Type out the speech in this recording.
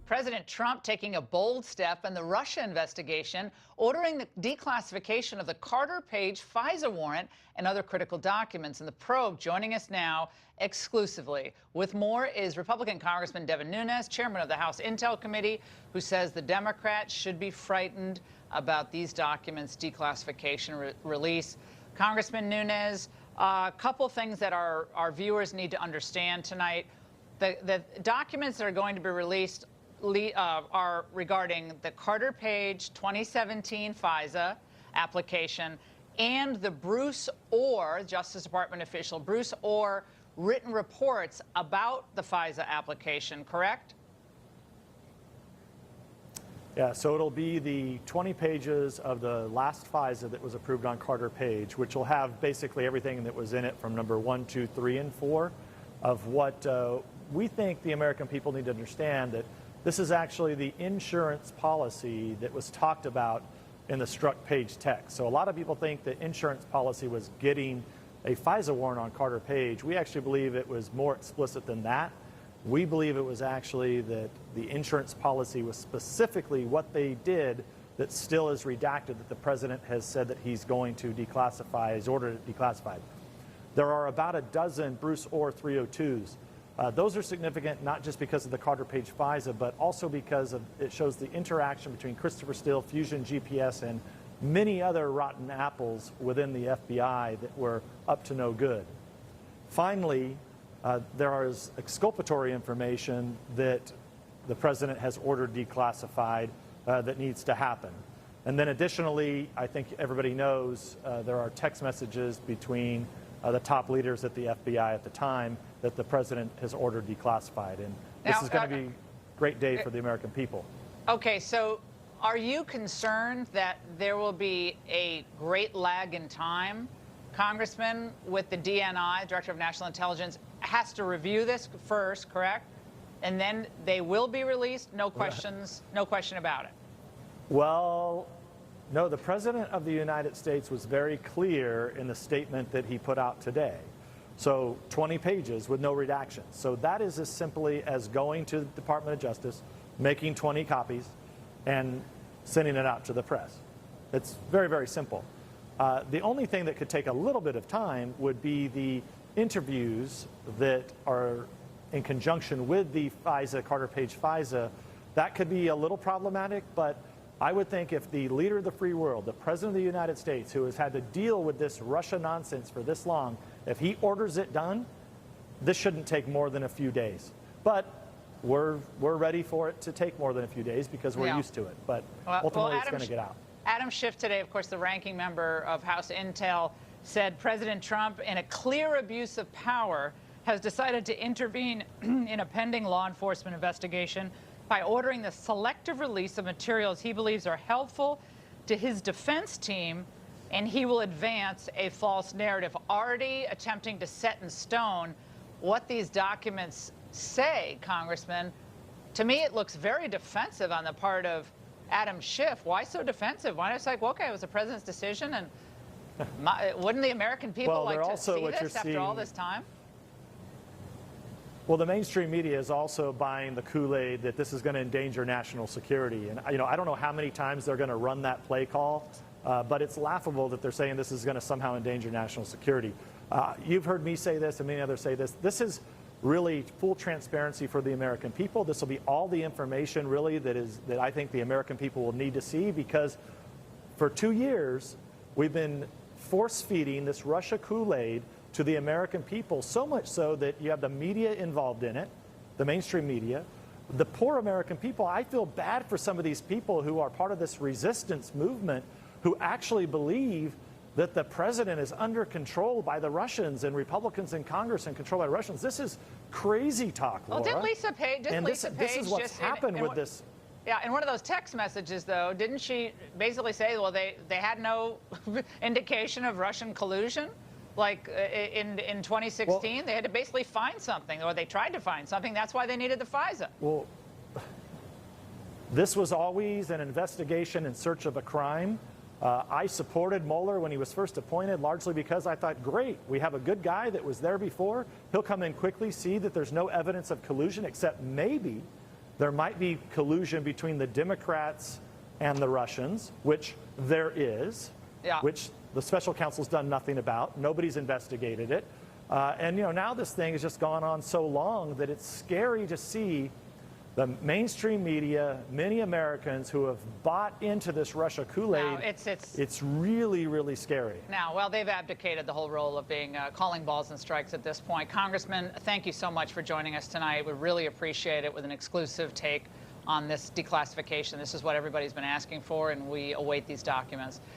President Trump taking a bold step in the Russia investigation, ordering the declassification of the Carter Page FISA warrant and other critical documents. And the probe joining us now exclusively with more is Republican Congressman Devin Nunes, chairman of the House Intel Committee, who says the Democrats should be frightened about these documents' declassification release. Congressman Nunes, a couple things that our viewers need to understand tonight. The documents that are going to be released are regarding the Carter Page 2017 FISA application and the Bruce Orr, Justice Department official, Bruce Orr written reports about the FISA application, correct? Yeah, so it'll be the 20 pages of the last FISA that was approved on Carter Page, which will have basically everything that was in it from number 1, 2, 3, and 4 of what we think the American people need to understand, that this is actually the insurance policy that was talked about in the struck page text. So a lot of people think the insurance policy was getting a FISA warrant on Carter Page. We actually believe it was more explicit than that. We believe it was actually that the insurance policy was specifically what they did that still is redacted, that the president has said that he's going to declassify, has ordered it declassified. There are about a dozen Bruce Orr 302s. Those are significant not just because of the Carter Page FISA, but also because it shows the interaction between Christopher Steele, Fusion GPS, and many other rotten apples within the FBI that were up to no good. Finally, there is exculpatory information that the president has ordered declassified that needs to happen. And then additionally, I think everybody knows there are text messages between the top leaders at the FBI at the time that the president has ordered declassified. And this is going to be a great day for the American people. Okay, so are you concerned that there will be a great lag in time? Congressman, with the DNI, Director of National Intelligence, has to review this first, correct? And then they will be released, no questions, no question about it. Well, no, the President of the United States was very clear in the statement that he put out today. So 20 pages with no redactions. So that is as simply as going to the Department of Justice, making 20 copies, and sending it out to the press. It's very, very simple. The only thing that could take a little bit of time would be the interviews that are in conjunction with the FISA, Carter Page FISA. That could be a little problematic, but I would think if the leader of the free world, the President of the United States, who has had to deal with this Russia nonsense for this long, if he orders it done, this shouldn't take more than a few days. But we're ready for it to take more than a few days because we're used to it. But ultimately, it's going to get out. Adam Schiff today, of course, the ranking member of House Intel, said President Trump, in a clear abuse of power, has decided to intervene in a pending law enforcement investigation by ordering the selective release of materials he believes are helpful to his defense team, and he will advance a false narrative, already attempting to set in stone what these documents say, Congressman. To me, it looks very defensive on the part of Adam Schiff. Why so defensive? Why not just like, well, okay, it was the president's decision, and wouldn't the American people like to see this after all this time? Well, the mainstream media is also buying the Kool-Aid that this is going to endanger national security. And, I don't know how many times they're going to run that play call, but it's laughable that they're saying this is going to somehow endanger national security. You've heard me say this and many others say this. This is really full transparency for the American people. This will be all the information really that I think the American people will need to see, because for 2 years we've been force-feeding this Russia Kool-Aid to the American people, so much so that you have the media involved in it, the mainstream media. The poor American people, I feel bad for some of these people who are part of this resistance movement who actually believe that the president is under control by the Russians and Republicans in Congress and controlled by Russians. This is crazy talk, Laura. Well, didn't Lisa Page, this is what's happened with this. Yeah, in one of those text messages, though, didn't she basically say, well, they had no indication of Russian collusion? Like in 2016, well, they had to basically find something, or they tried to find something. That's why they needed the FISA. Well, this was always an investigation in search of a crime. I supported Mueller when he was first appointed, largely because I thought, great, we have a good guy that was there before. He'll come in quickly, see that there's no evidence of collusion, except maybe there might be collusion between the Democrats and the Russians, which there is, which the special counsel's done nothing about. Nobody's investigated it. And now this thing has just gone on so long that it's scary to see the mainstream media, many Americans who have bought into this Russia Kool-Aid. It's really, really scary. Now, well, they've abdicated the whole role of being calling balls and strikes at this point. Congressman, thank you so much for joining us tonight. We really appreciate it with an exclusive take on this declassification. This is what everybody's been asking for, and we await these documents.